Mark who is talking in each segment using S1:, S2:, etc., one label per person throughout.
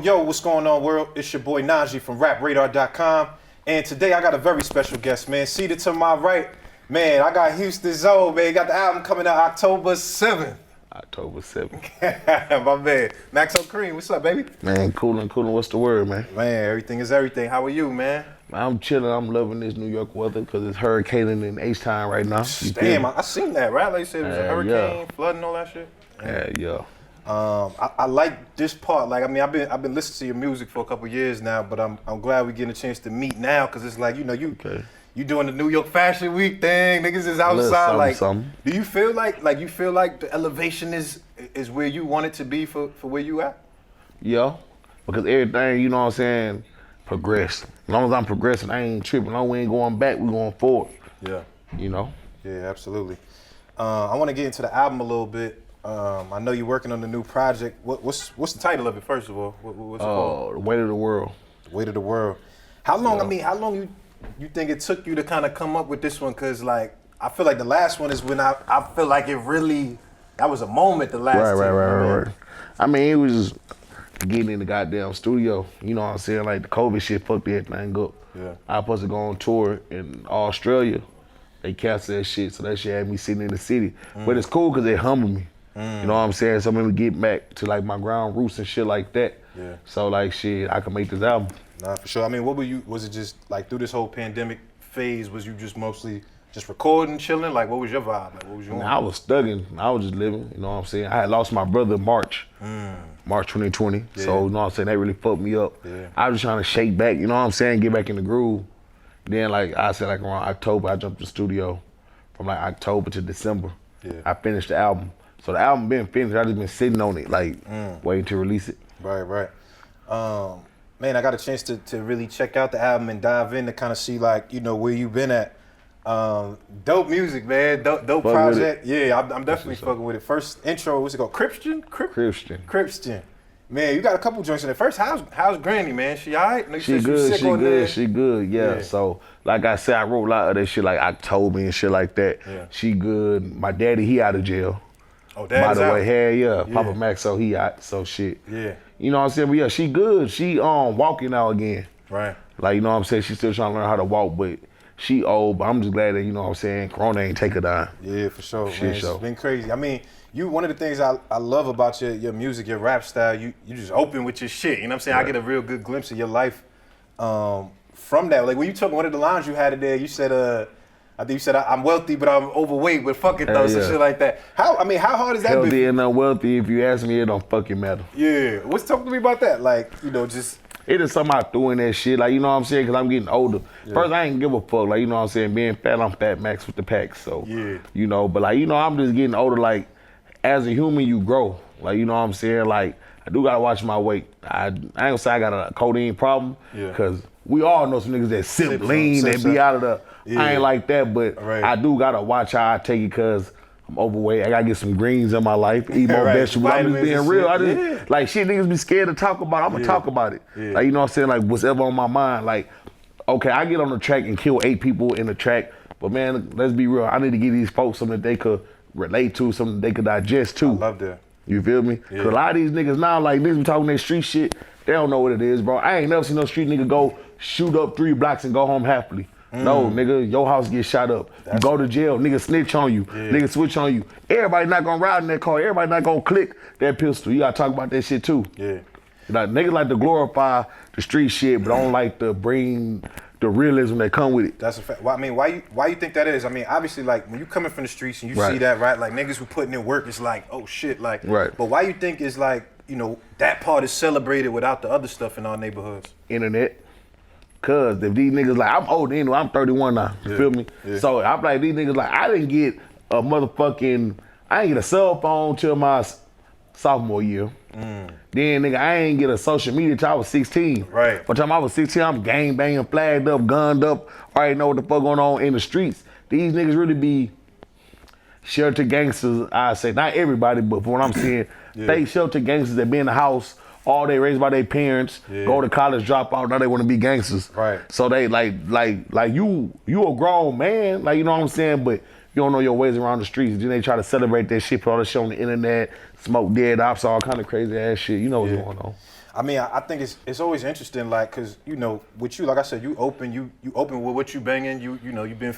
S1: Yo, what's going on, world? It's your boy Najee from RapRadar.com. And today I got a very special guest, man. Seated to my right, man, I got Houston Zoe, man. Got the album coming out October 7th.
S2: October 7th.
S1: My man, Maxo Kream, what's up, baby?
S2: Man, coolin'. What's the word, man?
S1: Man, everything is everything. How are you, man?
S2: I'm chilling. I'm loving this New York weather because it's hurricaning in H-Town right now.
S1: Damn, I seen that, right? Like you said, it was a hurricane, flooding, all that shit.
S2: Yeah.
S1: I like this part. Like, I mean, I've been listening to your music for a couple years now, but I'm glad we getting a chance to meet now because it's like, you know, you doing the New York Fashion Week thing. Niggas is outside. Do you feel like the elevation is where you want it to be for where you at?
S2: Yeah, because everything, you know what I'm saying, progress. As long as I'm progressing, I ain't tripping. No, we ain't going back. We going forward.
S1: Yeah.
S2: You know.
S1: Yeah, absolutely. I want to get into the album a little bit. I know you're working on the new project. What's the title of it, first of all? What's it called?
S2: The Weight of the World.
S1: The Weight of the World. How long? Yeah. I mean, how long you think it took you to kind of come up with this one? Cause like I feel like the last one is when I feel like it really, that was a moment. The last
S2: right. I mean, it was just getting in the goddamn studio. You know what I'm saying? Like the COVID shit fucked everything up.
S1: Yeah.
S2: I was supposed to go on tour in Australia. They canceled that shit, so that shit had me sitting in the city. But it's cool cause they humbled me. You know what I'm saying? So I'm gonna get back to like my ground roots and shit like that.
S1: Yeah.
S2: So like shit, I can make this album.
S1: Nah, for sure. I mean, was it just like through this whole pandemic phase, was you just mostly just recording, chilling? Like what was your vibe? Like what was you on?
S2: I was thugging. I was just living, you know what I'm saying? I had lost my brother in March 2020.
S1: Yeah.
S2: So you know what I'm saying, that really fucked me up.
S1: Yeah.
S2: I was just trying to shake back, you know what I'm saying, get back in the groove. Then like I said, like around October, I jumped in the studio from like October to December.
S1: Yeah.
S2: I finished the album. So the album been finished, I just been sitting on it, like waiting to release it.
S1: Right. Man, I got a chance to really check out the album and dive in to kind of see like, you know, where you been at. Dope music, man. Dope project. Yeah, I'm definitely fucking with it. First intro, what's it called? Christian. Man, you got a couple joints in there. First, how's Granny, man? She all right?
S2: She good, yeah. So, like I said, I wrote a lot of that shit like October and shit like that.
S1: Yeah.
S2: She good. My daddy, he out of jail.
S1: Oh, Daddy's
S2: by the
S1: out.
S2: way, hell yeah. Papa Maxo, he out, so shit.
S1: Yeah.
S2: You know what I'm saying? But yeah, she good. She walking now again.
S1: Right.
S2: Like, you know what I'm saying? She still trying to learn how to walk, but she old, but I'm just glad that, you know what I'm saying, Corona ain't take her down.
S1: Yeah, for sure,
S2: Shit,
S1: man. It's been crazy. I mean, one of the things I love about your music, your rap style, you just open with your shit. You know what I'm saying? Right. I get a real good glimpse of your life from that. Like when you took one of the lines you had in there, you said, I think you said, I'm wealthy, but I'm overweight, but fuck it though, some shit like that. How hard is that?
S2: Healthy and unwealthy, if you ask me, it don't fucking matter.
S1: Yeah. Talk to me about that. Like, you know, just.
S2: It is something I threw in that shit, like, you know what I'm saying, because I'm getting older. Yeah. First, I ain't give a fuck, like, you know what I'm saying, being fat, I'm Fat Max with the packs, so, you know, but like, you know, I'm just getting older, like, as a human, you grow. Like, you know what I'm saying, like, I do gotta watch my weight. I ain't gonna say I got a codeine problem, because we all know some niggas that sip lean and be out of the, I ain't like that, but I do gotta watch how I take it, because I'm overweight. I gotta get some greens in my life, eat more vegetables. I'm just being real. I just, like, shit niggas be scared to talk about, I'm gonna talk about it. Like, you know what I'm saying, like, whatever on my mind, like, okay, I get on the track and kill 8 people in the track, but man, let's be real, I need to give these folks something that they could relate to, something they could digest too.
S1: I love that.
S2: You feel me? Cause a lot of these niggas now, like, niggas be talking that street shit, they don't know what it is, bro. I ain't never seen no street nigga go shoot up 3 blocks and go home happily. No, nigga, your house get shot up. You go to jail, nigga snitch on you, nigga switch on you. Everybody not gonna ride in that car, everybody not gonna click that pistol. You gotta talk about that shit too.
S1: Yeah.
S2: Like, niggas like to glorify the street shit, but don't like to bring the realism that come with it.
S1: That's a fact. Well, I mean, why you think that is? I mean, obviously, like, when you coming from the streets and you see that, right? Like, niggas who putting in work, it's like, oh shit, like.
S2: Right.
S1: But why you think is like, you know, that part is celebrated without the other stuff in our neighborhoods?
S2: Internet. Cause if these niggas like, I'm old anyway, I'm 31 now, you feel me? Yeah. So I'm like, these niggas like, I didn't get a motherfucking, I didn't get a cell phone till my sophomore year. Then nigga, I ain't get a social media till I was 16.
S1: Right.
S2: By the time I was 16, I'm gang banging, flagged up, gunned up, already know what the fuck going on in the streets. These niggas really be shelter gangsters, I say, not everybody, but for what I'm seeing, fake shelter gangsters that be in the house all day, raised by their parents, go to college, drop out, now they want to be gangsters.
S1: Right.
S2: So they like you a grown man, like, you know what I'm saying, but you don't know your ways around the streets. Then they try to celebrate that shit, put all that shit on the internet, smoke dead ops, all kind of crazy ass shit. You know what's going on.
S1: I mean, I think it's always interesting, like, cause you know, with you, like I said, you open with what you banging. You know, you've been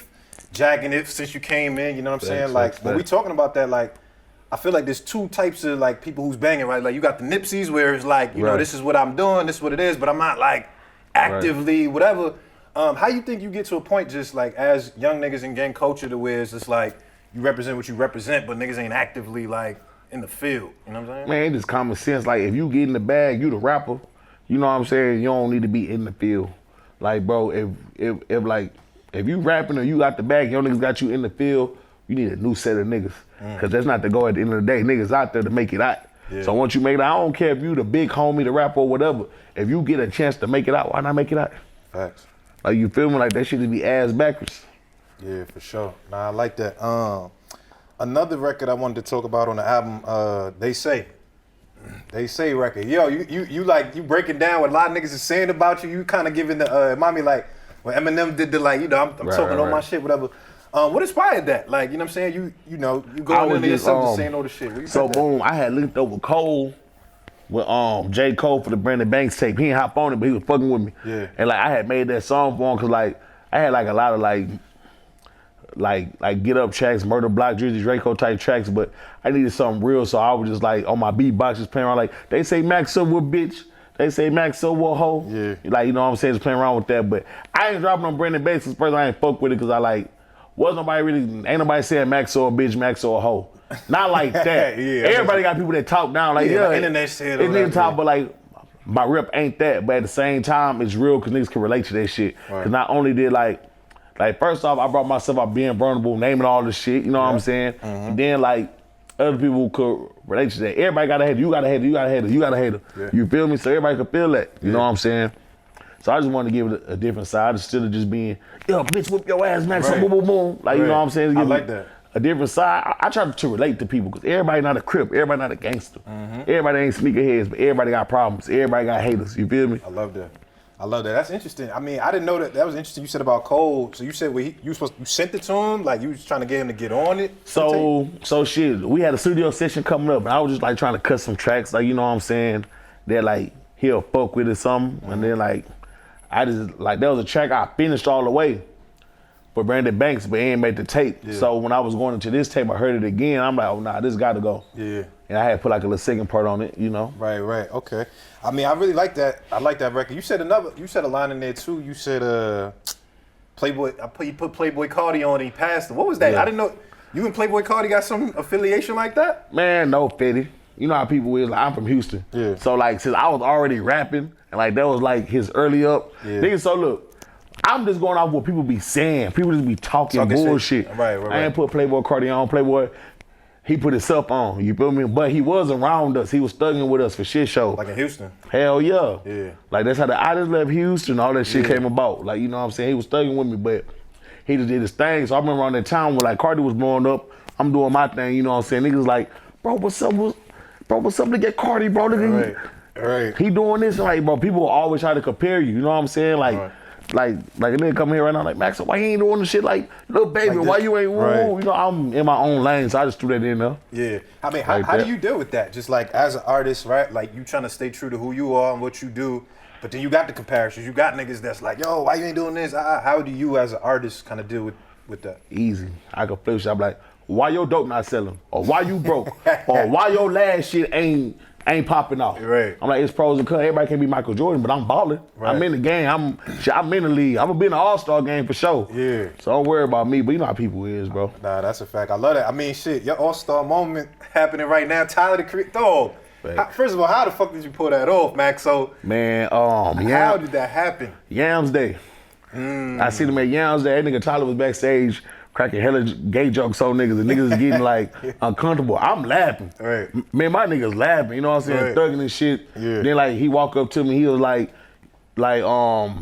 S1: jacking it since you came in. You know what I'm saying? Like, when we talking about that, like, I feel like there's two types of like people who's banging, right? Like, you got the Nipseys where it's like, you know, this is what I'm doing, this is what it is, but I'm not like actively whatever. How you think you get to a point just like as young niggas in gang culture to where it's just like you represent what you represent, but niggas ain't actively like in the field, you know what I'm saying?
S2: Man, it's just common sense. Like, if you get in the bag, you the rapper, you know what I'm saying? You don't need to be in the field. Like, bro, if you rapping or you got the bag, your niggas got you in the field, you need a new set of niggas. Cause that's not the goal at the end of the day. Niggas out there to make it out. Yeah. So once you make it out, I don't care if you the big homie, the rapper or whatever. If you get a chance to make it out, why not make it out?
S1: Facts.
S2: Like, you feel me? Like, that shit to be ass backwards.
S1: Yeah, for sure. Nah, I like that. Another record I wanted to talk about on the album, They Say record. Yo, you like, you breaking down what a lot of niggas is saying about you. You kind of giving the, remind me like, when Eminem did the like, you know, I'm talking on my shit, whatever. What inspired that? Like, you know what I'm saying? You know, you go in there yourself just saying all the shit. So
S2: boom, I had linked up with Cole, with J. Cole for the Brandon Banks tape. He didn't hop on it, but he was fucking with me. Yeah. And like, I had made that song for him because like, I had like a lot of like Get Up tracks, Murder Block, Drizzy Draco type tracks, but I needed something real, so I was just like on my beatbox just playing around like, they say Maxo what bitch, they say Maxo what hoe. Yeah. Like, you know what I'm saying, just playing around with that, but I ain't dropping on Brandon Banks because first I ain't fuck with it because I like, ain't nobody saying Maxo a bitch, Maxo a hoe. Not like that. Everybody got people that talk down like, yeah,
S1: internet shit.
S2: It's nigga talk, but like, my rep ain't that, but at the same time, it's real because niggas can relate to that shit. Because not only did like first off, I brought myself out being vulnerable, naming all this shit, you know what I'm saying? And then like, other people could relate to that. Everybody got a hater, you got a hater, you got a hater, you got a hater. Yeah. You feel me? So everybody could feel that, you know what I'm saying? So I just wanted to give it a different side instead of just being, yo, bitch, whip your ass, Max, boom, boom, boom. Like, you know what I'm saying?
S1: I like that.
S2: A different side. I try to relate to people because everybody not a crip, everybody not a gangster. Everybody ain't sneakerheads, but everybody got problems. Everybody got haters, you feel me?
S1: I love that. That's interesting. I mean, I didn't know that. That was interesting. You said about Cole. So you said you sent it to him, like you was trying to get him to get on it.
S2: So shit. We had a studio session coming up, and I was just like trying to cut some tracks, like, you know what I'm saying. That like he'll fuck with it something, and then like I just like there was a track I finished all the way for Brandon Banks, but he ain't made the tape. Yeah. So when I was going into this tape, I heard it again. I'm like, oh nah, this got to go. Yeah. And I had to put like a little second part on it, you know.
S1: Right. Okay. I mean, I really like that. I like that record. You said a line in there too. You said Playboy. You put Playboy Cardi on and he passed it. What was that? Yeah. I didn't know. You and Playboy Cardi got some affiliation like that?
S2: Man, no fitty. You know how people is. Like, I'm from Houston. Yeah. So like, since I was already rapping and like that was like his early up. Yeah. Niggas, so look, I'm just going off what people be saying. People just be talking bullshit. Right. I ain't put Playboy Cardi on. Playboy, he put himself on, you feel me? But he was around us. He was thugging with us for shit shows.
S1: Like in Houston?
S2: Hell yeah. Yeah. Like that's how the I Just Left Houston, all that shit came about. Like, you know what I'm saying? He was thugging with me, but he just did his thing. So I remember around that time when like Cardi was blowing up, I'm doing my thing, you know what I'm saying? Niggas like, bro, what's up to get Cardi, bro? Right. He doing this, and like, bro, people will always try to compare you, you know what I'm saying? Like, like a nigga come here right now like, Max, why you ain't doing the shit like, little baby, like why you ain't, woo? You know, I'm in my own lane, so I just threw that in there.
S1: Yeah. I mean, how do you deal with that? Just like as an artist, right? Like you trying to stay true to who you are and what you do, but then you got the comparisons. You got niggas that's like, yo, why you ain't doing this? How do you as an artist kind of deal with that?
S2: Easy. I can flip shit. I'm like, why your dope not selling? Or why you broke? Or why your last shit ain't popping off? Right. I'm like, it's pros and cons. Everybody can't be Michael Jordan, but I'm balling. Right. I'm in the game. I'm in the league. I'm gonna be in the All-Star game for sure. Yeah. So don't worry about me, but you know how people is, bro. Nah,
S1: that's a fact. I love that. I mean, shit, your All-Star moment happening right now. Tyler the Creator. Dog. First of all, how the fuck did you pull that off, Max? So
S2: man,
S1: how did that happen?
S2: Yams Day. I see them at Yams Day. That nigga Tyler was backstage cracking hella gay jokes on niggas, and niggas is getting like uncomfortable. I'm laughing. Right. Man, my niggas laughing, you know what I'm saying? Right. Thugging and shit. Yeah. Then like he walked up to me, he was like, I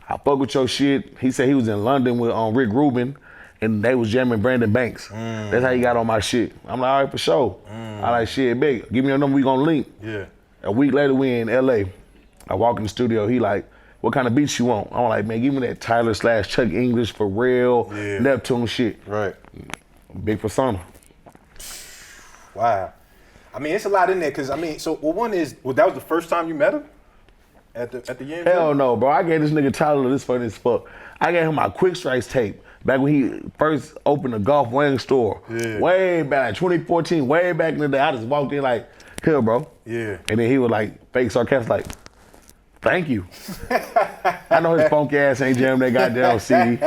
S2: fuck with your shit. He said he was in London with Rick Rubin, and they was jamming Brandon Banks. That's how he got on my shit. I'm like, all right, for sure. I like, shit, big. Give me your number, we gonna link. Yeah. A week later, we in LA. I walk in the studio, he like, what kind of beats you want? I'm like, man, give me that Tyler / Chuck English, Pharrell, Neptune shit. Right. Big persona.
S1: Wow. I mean, it's a lot in there, because, I mean, so, well, one is, well, that was the first time you met him? At the Yams?
S2: Hell no, bro. I gave this nigga Tyler this funny as fuck. I gave him my Quick Strikes tape back when he first opened the Golf Wang store. Yeah. Way back, like 2014, way back in the day. I just walked in like, here, bro.
S1: Yeah.
S2: And then he was like, fake sarcastic, like, thank you. I know his funky ass ain't jamming that goddamn CD.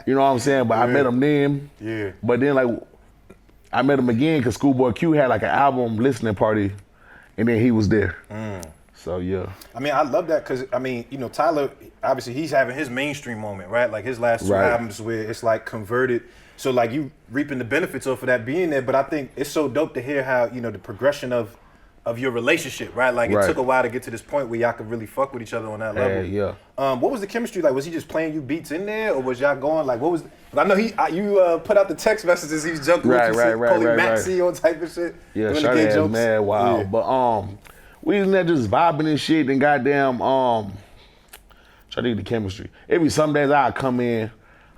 S2: You know what I'm saying? But I met him then.
S1: Yeah.
S2: But then, like, I met him again because Schoolboy Q had like an album listening party, and then he was there. So, yeah.
S1: I mean, I love that because, I mean, you know, Tyler, obviously, he's having his mainstream moment, right? Like, his last two albums where it's, like, converted. So, like, you reaping the benefits off of that being there. But I think it's so dope to hear how, you know, the progression of your relationship, right? Like, it took a while to get to this point where y'all could really fuck with each other on that level.
S2: Yeah.
S1: What was the chemistry like? Was he just playing you beats in there, or was y'all going, like, what was... I know you put out the text messages, he was joking with you, calling Maxi on type of shit.
S2: Yeah, shut ass mad wild. Yeah. But, we was in there just vibing and shit and goddamn, try to get the chemistry. It be some days I come in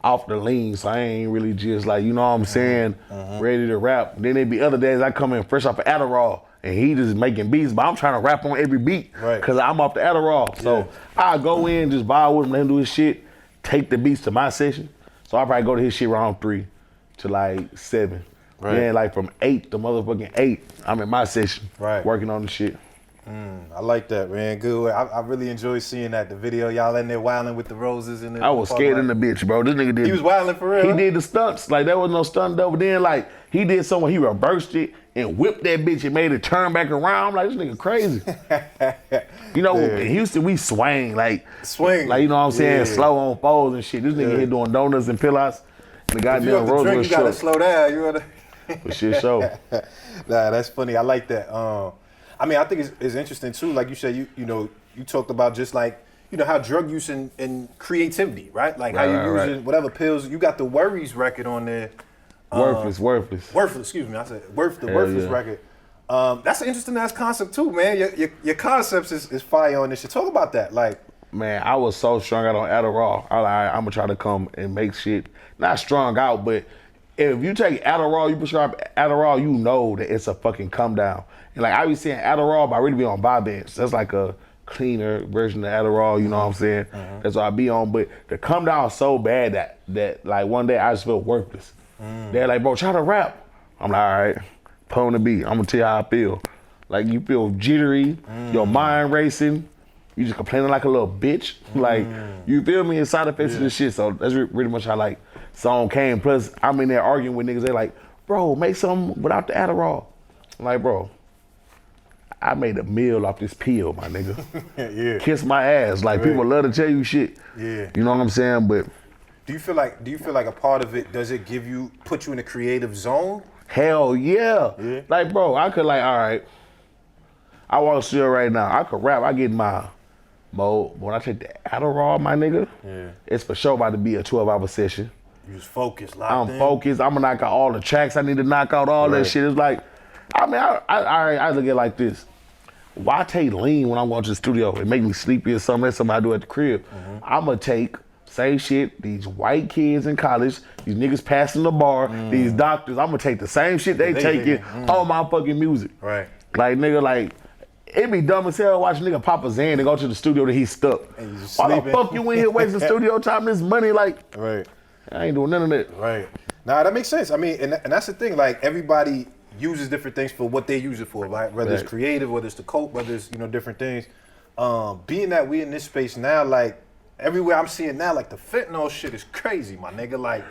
S2: off the lean, so I ain't really just like, you know what I'm saying, ready to rap. Then it be other days I come in fresh off of Adderall and he just making beats, but I'm trying to rap on every beat because I'm off the Adderall. So I go in, just vibe with him, let him do his shit, take the beats to my session. So I probably go to his shit around 3 to like 7. Then like from 8 to motherfucking 8, I'm in my session working on the shit.
S1: I like that, man. Good. I really enjoy seeing that. The video, y'all in there wilding with the roses and
S2: I was scared in the bitch, bro. This nigga did.
S1: He was wilding for real.
S2: He did the stunts. Like, there was no stunt over then. Like, he did something, he reversed it and whipped that bitch and made it turn back around. I'm like, this nigga crazy. You know, in Houston, we swing. Like, you know what I'm saying? Slow on foes and shit. This nigga here doing donuts and pillows. And the goddamn rose was
S1: you gotta slow down. You gotta.
S2: For shit show.
S1: Nah, that's funny. I like that. I mean, I think it's interesting too. Like you said, you know, you talked about just like, you know, how drug use and creativity, right? Like how you using whatever pills. You got the Worries record on there.
S2: Worthless.
S1: Excuse me. I said Worthless record. That's an interesting ass concept too, man. Your concepts is fire on this shit. Talk about that. Like,
S2: man, I was so strung out on Adderall. I'm gonna try to come and make shit not strung out, but if you take Adderall, you prescribe Adderall, you know that it's a fucking come down. And like I be saying Adderall, but I really be on Vyvanse. That's like a cleaner version of Adderall, you know what I'm saying? That's what I be on. But the come down is so bad that like one day I just feel worthless. They're like, bro, try to rap. I'm like, all right, put on the beat. I'm gonna tell you how I feel. Like you feel jittery, your mind racing, you just complaining like a little bitch. Like, you feel me? It's side effects of this shit. So that's really much how like song came. Plus, I'm in there arguing with niggas. They like, bro, make something without the Adderall. I'm like, bro, I made a meal off this pill, my nigga. Kiss my ass. Like people love to tell you shit. You know what I'm saying? But
S1: do you feel like a part of it, does it put you in a creative zone?
S2: Hell yeah. Like, bro, I could like, all right, I walk still right now. I could rap, I get my mode. When I take the Adderall, my nigga, it's for sure about to be a 12-hour session.
S1: You just focused, locked in.
S2: I'm focused. I'm gonna knock out all the tracks I need to knock out, all that shit. It's like, I mean, I look at it like this. Why take lean when I'm going to the studio? It make me sleepy or something. That's something I do at the crib. I'm gonna take same shit. These white kids in college, these niggas passing the bar, these doctors. I'm gonna take the same shit they taking on my fucking music.
S1: Right.
S2: Like nigga, like it be dumb as hell watching nigga pop a Zan and go to the studio that he's stuck. Why the fuck you in here wasting studio time? This money, like. I ain't doing none of that.
S1: Nah, that makes sense. I mean, and that's the thing. Like everybody uses different things for what they use it for, right? Whether it's creative, whether it's to cope, whether it's, you know, different things. Being that we in this space now, like everywhere I'm seeing now, like the fentanyl shit is crazy, my nigga. Like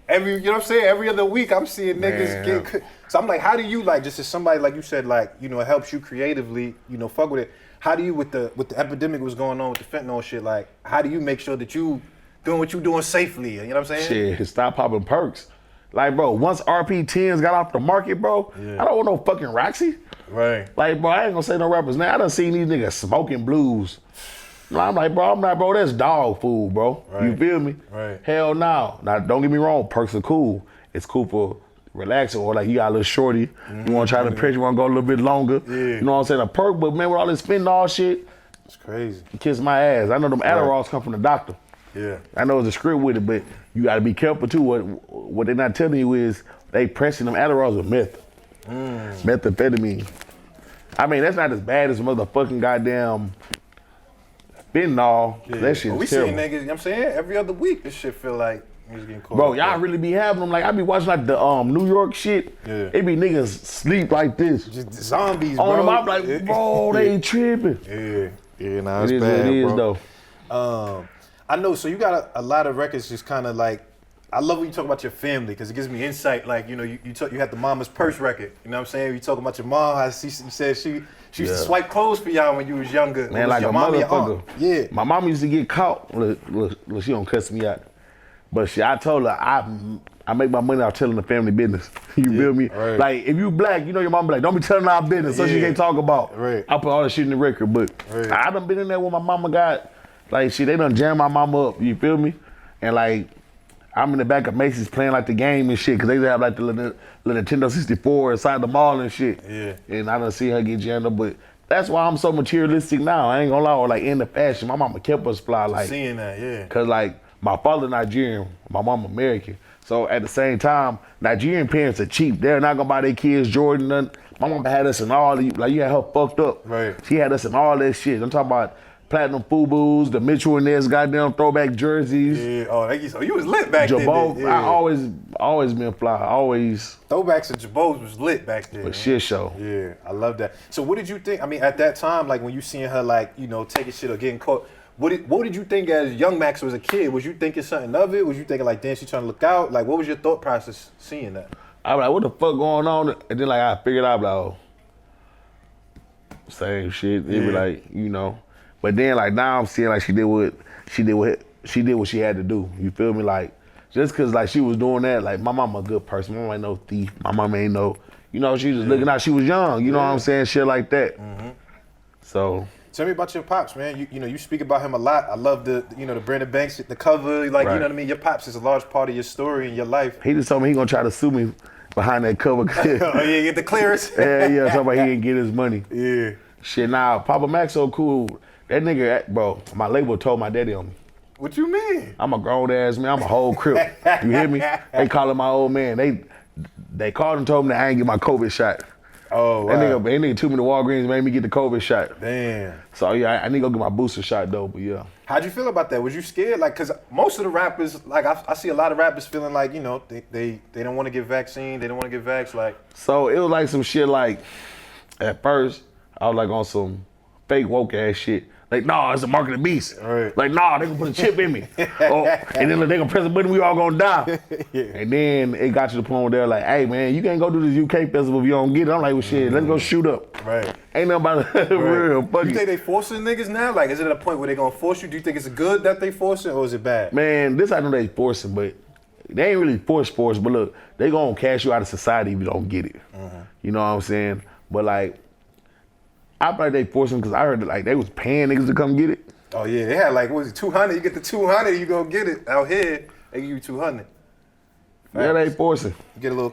S1: you know what I'm saying? Every other week I'm seeing niggas get. So I'm like, how do you like, just as somebody like you said, like, you know, it helps you creatively, you know, fuck with it. How do you with the epidemic was going on with the fentanyl shit? Like, how do you make sure that you doing what you doing safely? You know what I'm saying?
S2: Shit, stop popping perks. Like, bro, once RP10s got off the market, bro, I don't want no fucking Roxy. Like, bro, I ain't gonna say no rappers now. I done seen these niggas smoking blues. I'm like, bro, that's dog food, bro. You feel me? Hell no. Now, don't get me wrong, perks are cool. It's cool for relaxing, or like you got a little shorty, you wanna try to press, you wanna go a little bit longer. You know what I'm saying? A perk, but man, with all this fentanyl shit,
S1: it's crazy.
S2: Kiss my ass. I know them Adderalls come from the doctor. I know there's a script with it, but you gotta be careful too. What they're not telling you is they pressing them Adderalls with meth. Methamphetamine. I mean, that's not as bad as motherfucking goddamn fentanyl.
S1: Yeah.
S2: That shit's
S1: we
S2: terrible.
S1: seeing niggas, you know what I'm saying? Every other week, this shit feel like niggas getting caught.
S2: Bro, y'all really be having them. Like, I be watching like the New York shit.
S1: Yeah.
S2: It be niggas sleep like this.
S1: Just zombies,
S2: On
S1: bro.
S2: them, I'm like, bro, they tripping.
S1: Yeah, nah, it's
S2: It is
S1: bad,
S2: what it is,
S1: bro.
S2: though.
S1: I know, so you got a lot of records just kind of like, I love when you talk about your family because it gives me insight. Like, you know, you had the Mama's Purse record. You know what I'm saying? You talk about your mom, how you said she used to swipe clothes for y'all when you was younger.
S2: Man, like a motherfucker.
S1: Yeah.
S2: My mama used to get caught. Look, she don't cuss me out. But I told her, I make my money out telling the family business. You feel me?
S1: Right.
S2: Like, if you black, you know your mama be like, don't be telling our business so she can't talk about.
S1: Right.
S2: I put all that shit in the record. But I done been in there when my mama got, like, shit, they done jammed my mama up. You feel me? And, like, I'm in the back of Macy's playing like the game and shit, cause they have like the little Nintendo 64 inside the mall and shit.
S1: Yeah.
S2: And I done see her get jammed up, but that's why I'm so materialistic now. I ain't gonna lie, or like in the fashion. My mama kept us fly, like
S1: seeing that, yeah.
S2: Cause like my father Nigerian, my mom American. So at the same time, Nigerian parents are cheap. They're not gonna buy their kids Jordan. Nothing. My mama had us in all the, like you had her fucked up.
S1: Right.
S2: She had us in all that shit. I'm talking about platinum FUBUs, the Mitchell and Ness goddamn throwback jerseys.
S1: Yeah, so you was lit back
S2: Jabot,
S1: then. Yeah.
S2: I always been fly. Always.
S1: Throwbacks and Jabot was lit back then.
S2: A shit show.
S1: Yeah, I love that. So what did you think? I mean, at that time, like when you seeing her, like, you know, taking shit or getting caught, what did you think as young Max was a kid? Was you thinking something of it? Was you thinking like, damn, she trying to look out? Like, what was your thought process seeing that?
S2: I was like, what the fuck going on? And then like I figured out, like, oh, same shit. It be like, you know. But then like now I'm seeing like she did what she had to do. You feel me? Like just cause like she was doing that, like my mama a good person. My mama ain't no thief. My mama ain't no, you know, she was just looking out. She was young. You know what I'm saying? Shit like that. So.
S1: Tell me about your pops, man. You know, you speak about him a lot. I love the Brandon Banks, the cover. Like, you know what I mean? Your pops is a large part of your story and your life.
S2: He just told me he gonna try to sue me behind that cover.
S1: Oh, yeah, get the clearance.
S2: yeah, talking about he didn't get his money.
S1: Yeah.
S2: Shit, nah, Papa Maxo cool. That nigga, bro, my label told my daddy on me.
S1: What you mean?
S2: I'm a grown ass man. I'm a whole crip. You hear me? They calling my old man. They called and told me that I ain't get my COVID shot.
S1: Oh, wow.
S2: That nigga took me to Walgreens, made me get the COVID shot.
S1: Damn.
S2: So yeah, I need to go get my booster shot though, but yeah.
S1: How'd you feel about that? Was you scared? Like, cause most of the rappers, like I see a lot of rappers feeling like, you know, they don't want to get vaccine, they don't want to get vaxxed, like.
S2: So it was like some shit like, at first, I was like on some fake woke ass shit. Like, nah, it's a mark of the beast.
S1: Right.
S2: Like, nah, they gonna put a chip in me. And then they gonna press a button, we all gonna die. Yeah. And then it got to the point where they're like, hey man, you can't go do this UK festival if you don't get it. I'm like, well shit, let's go shoot up.
S1: Right.
S2: Ain't nothing about it real. Fuck
S1: You think they forcing niggas now? Like, is it at a point where they gonna force you? Do you think it's good that they forcing or is it bad?
S2: Man, this I know they forcing, but they ain't really force, but look, they gonna cast you out of society if you don't get it. You know what I'm saying? But like, I feel like they forcing because I heard that like they was paying niggas to come get it.
S1: Oh yeah, they had like, what was it, 200? You get the 200, you gonna get it. Out here, they give you 200.
S2: Yeah, they forcing.
S1: You get a little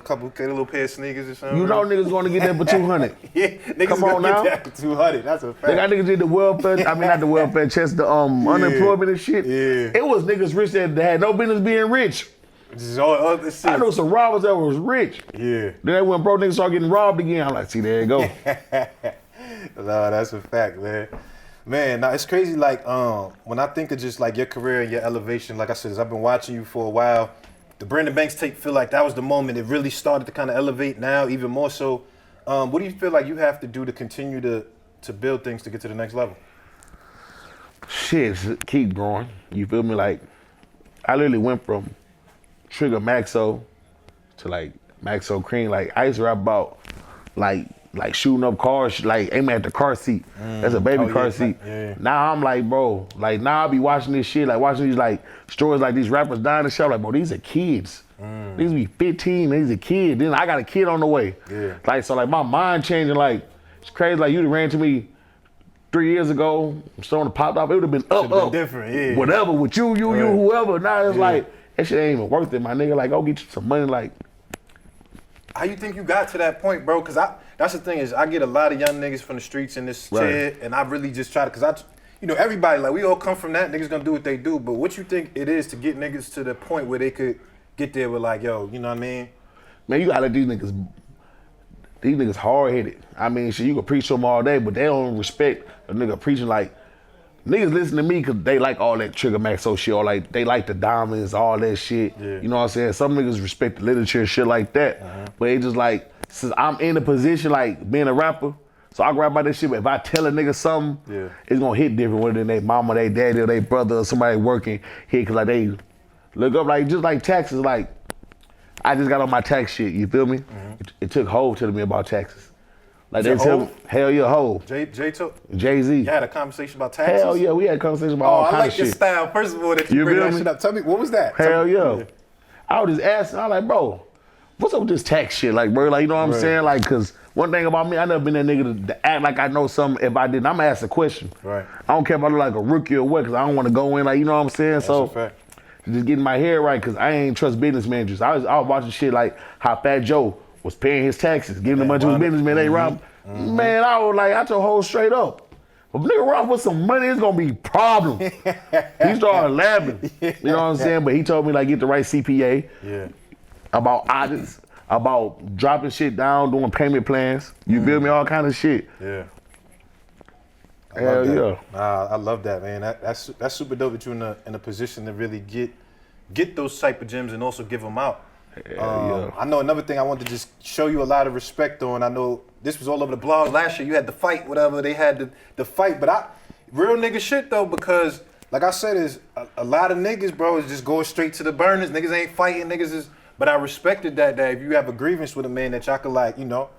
S1: pair of sneakers or something.
S2: You know niggas gonna get that for 200.
S1: Yeah, niggas
S2: Come on
S1: gonna
S2: now.
S1: get that for 200. That's a fact.
S2: They got niggas did the welfare, I mean not the welfare checks, the unemployment and shit.
S1: Yeah.
S2: It was niggas rich that had no business being rich.
S1: This is all other shit.
S2: I know some robbers that was rich.
S1: Yeah.
S2: Then when broke niggas start getting robbed again, I'm like, see, there you go.
S1: No, that's a fact, man. Man, now it's crazy. Like, when I think of just like your career and your elevation, like I said, I've been watching you for a while. The Brandon Banks tape feel like that was the moment it really started to kind of elevate. Now, even more so. What do you feel like you have to do to continue to build things to get to the next level?
S2: Shit, keep growing. You feel me? Like, I literally went from Trigger Maxo to like Maxo Kream. Like, I used to rap about like shooting up cars, like aiming at the car seat. That's a baby car seat.
S1: Yeah.
S2: Now I'm like, bro, like now I be watching this shit, like watching these like stories like these rappers dying and shit. I'm like, bro, these are kids. These be 15, these are kids. Then I got a kid on the way.
S1: Yeah.
S2: Like, so like my mind changing, like, it's crazy. Like, you'd have ran to me 3 years ago, Stone popped off, it would have been up.
S1: Different, yeah.
S2: Whatever, with you, whoever. Now it's like, that shit ain't even worth it, my nigga. Like, go get you some money, like.
S1: How you think you got to that point, bro? Because that's the thing is, I get a lot of young niggas from the streets in this shit, and I really just try to, because everybody, like, we all come from that, niggas gonna do what they do, but what you think it is to get niggas to the point where they could get there with like, yo, you know what I mean?
S2: Man, you gotta let these niggas these niggas hard-headed. I mean, shit, you can preach to them all day, but they don't respect a nigga preaching like, niggas listen to me because they like all that Trigger Maxo shit, or like they like the diamonds, all that shit. Yeah. You know what I'm saying? Some niggas respect the literature and shit like that. But it's just like, since I'm in a position like being a rapper, so I can rap about this shit, but if I tell a nigga something, it's gonna hit different, whether they mama, they daddy, or they brother, or somebody working here, cause like they look up like, just like taxes, like, I just got on my tax shit, you feel me? It took Hov telling me about taxes. Like they tell me, hell yeah, Hov. Jay-Z.
S1: You had a conversation about taxes?
S2: Hell yeah, we had a conversation about all kinds of shit.
S1: I like your style, first of all, that you bring that shit up. Tell me, what was that?
S2: Hell yeah. I was just asking, I was like, bro, what's up with this tax shit? Like, bro, like, you know what I'm saying? Like, cause one thing about me, I never been that nigga to act like I know something. If I didn't, I'm gonna ask a question. Right. I don't care if I look like a rookie or what, cause I don't wanna go in, like, you know what I'm saying? That's so, a fact. Just getting my head right, cause I ain't trust business managers. I was watching shit like how Fat Joe was paying his taxes, giving a bunch of his businessmen, they robbed. Man, I was like, I told Hov straight up, if a nigga rob with some money, it's gonna be problems. He started laughing, you know what I'm saying? But he told me like, get the right CPA, about audits, about dropping shit down, doing payment plans. You feel me? All kind of shit. Yeah. Hell yeah.
S1: I love that, man. That's super dope that you're in a position to really get those type of gems and also give them out. I know another thing I wanted to just show you a lot of respect on. I know this was all over the blogs last year. You had the fight, whatever. They had the fight. But real nigga shit, though, because like I said, is a lot of niggas, bro, is just going straight to the burners. Niggas ain't fighting. Niggas is... But I respected that if you have a grievance with a man that y'all could like, you know,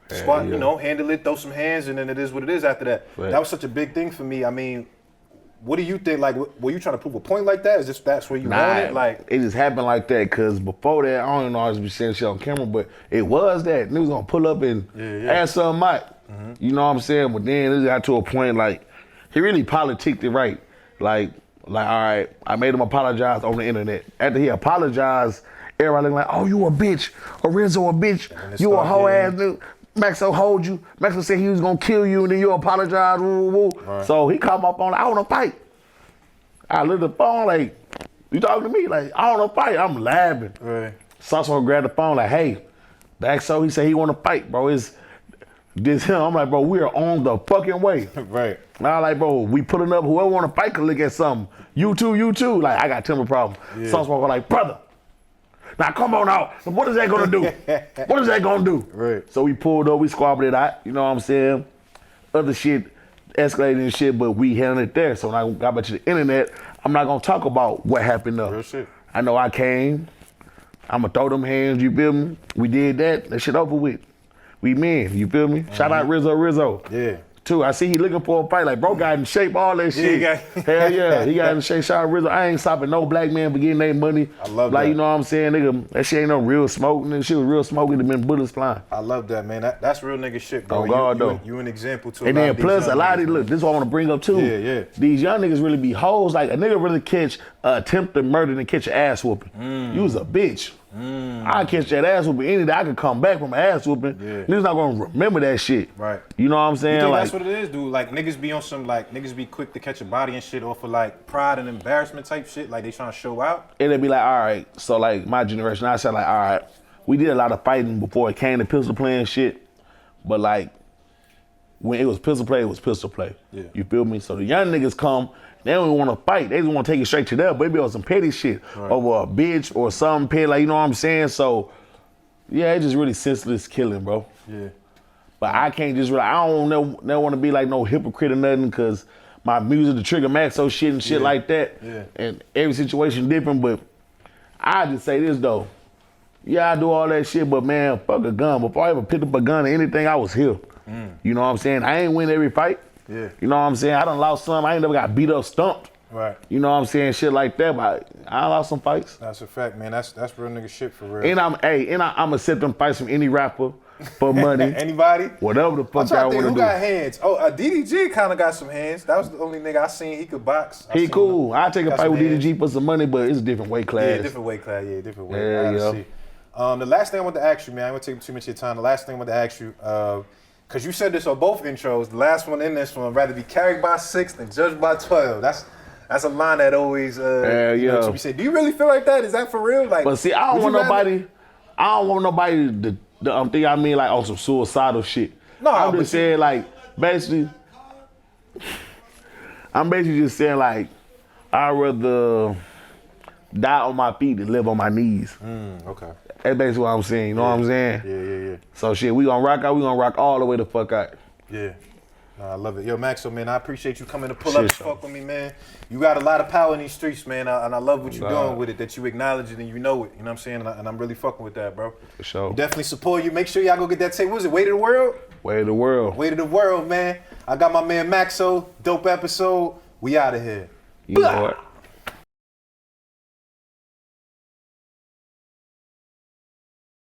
S1: squat, you know, handle it, throw some hands, and then it is what it is after that. Right. That was such a big thing for me. I mean, what do you think? Like, were you trying to prove a point like that? Is just that's where you want it? Like,
S2: it just happened like that. Cause before that, I don't know, I was be saying shit on camera, but it was that niggas gonna pull up and ask something Mike. You know what I'm saying? But then it got to a point like he really politicked it right. Like, all right, I made him apologize on the internet. After he apologized, everybody looking like, oh, you a bitch, or Rizzo a bitch, you a hoe ass dude. Maxo hold you. Maxo said he was gonna kill you, and then you apologize. Woo, woo. Right. So he called my phone like, I wanna fight. I lit the phone like, you talking to me? Like, I wanna fight. I'm laughing. Right. Sasso grabbed the phone like, hey, Maxo, he said he wanna fight, bro. It's this him. I'm like, bro, we are on the fucking way. Right. And I like, bro, we pulling up. Whoever wanna fight can look at something. You too. Like, I got temper problem. Yeah. Sasso like, brother. Now come on out. What is that gonna do? What is that gonna do? Right. So we pulled up, we squabbled it out, you know what I'm saying? Other shit escalated and shit, but we handled it there. So when I got back to the internet, I'm not gonna talk about what happened there. Real shit. I know I came, I'ma throw them hands, you feel me? We did that shit over with. We men, you feel me? Shout out Rizzo. Yeah. Too. I see he looking for a fight. Like, bro got in shape, all that shit. Hell yeah, he got in shape. Shout out Rizzo. I ain't stopping no black man for getting their money. I love that. Like, you know what I'm saying, nigga? That shit ain't no real smoking. That shit was real smoking. Them been bullets flying.
S1: I love that, man. That's real nigga shit, bro.
S2: Oh God, though.
S1: You an example to.
S2: And then plus a lot of these, look, this is what I want to bring up too. Yeah. These young niggas really be hoes. Like a nigga really catch attempted murder and catch an ass whooping. You was a bitch. I catch that ass whooping any day. I could come back from an ass whooping. Niggas not gonna remember that shit. Right. You know what I'm saying?
S1: You think like, that's what it is, dude. Like niggas be on some like niggas be quick to catch a body and shit off of like pride and embarrassment type shit. Like they trying to show out.
S2: And they be like, all right. So like my generation, I said like, all right, we did a lot of fighting before it came to pistol play and shit. But like when it was pistol play, it was pistol play. Yeah. You feel me? So the young niggas come. They don't even want to fight. They just want to take it straight to them. Baby on some petty shit over a bitch or some petty, like, you know what I'm saying? So, yeah, it's just really senseless killing, bro. Yeah. But I can't just really, I don't never want to be like no hypocrite or nothing because my music, the Trigger Maxo shit and shit like that. Yeah. And every situation different, but I just say this, though. Yeah, I do all that shit, but man, fuck a gun. Before I ever picked up a gun or anything, I was here. You know what I'm saying? I ain't win every fight. Yeah. You know what I'm saying? I done lost some. I ain't never got beat up, stumped. Right. You know what I'm saying? Shit like that, but I lost some fights.
S1: That's a fact, man. That's real nigga shit for real.
S2: And I'm accepting fights from any rapper for money.
S1: Anybody?
S2: Whatever the fuck y'all want to do.
S1: Who got hands? Oh, DDG kind of got some hands. That was the only nigga I seen he could box.
S2: He cool. I take a fight with DDG for some money, but it's a different weight class.
S1: Yeah, different weight class. Yeah, different weight. Yeah. The last thing I want to ask you, man, I want to take too much of your time. The last thing I want to ask you, because you said this on both intros, the last one in this one, rather be carried by 6 than judged by 12. That's a line that always, you know, say. Do you really feel like that? Is that for real? Like,
S2: but see, I don't want nobody to the thing I mean like on some suicidal shit.
S1: No,
S2: I'm just saying like basically just saying like I'd rather die on my feet than live on my knees.
S1: Okay.
S2: That's basically what I'm saying. You know what I'm saying?
S1: Yeah.
S2: So shit, we gonna rock out. We gonna rock all the way the fuck out.
S1: Yeah. Nah, I love it. Yo, Maxo, man, I appreciate you coming to pull up and fuck with me, man. You got a lot of power in these streets, man, and I love what you're doing with it, that you acknowledge it and you know it. You know what I'm saying? And I'm really fucking with that, bro.
S2: For sure.
S1: Definitely support you. Make sure y'all go get that tape. What was it? Weight of the World?
S2: Way of the world.
S1: Weight of the World, man. I got my man Maxo. Dope episode. We out of here.
S2: You know what?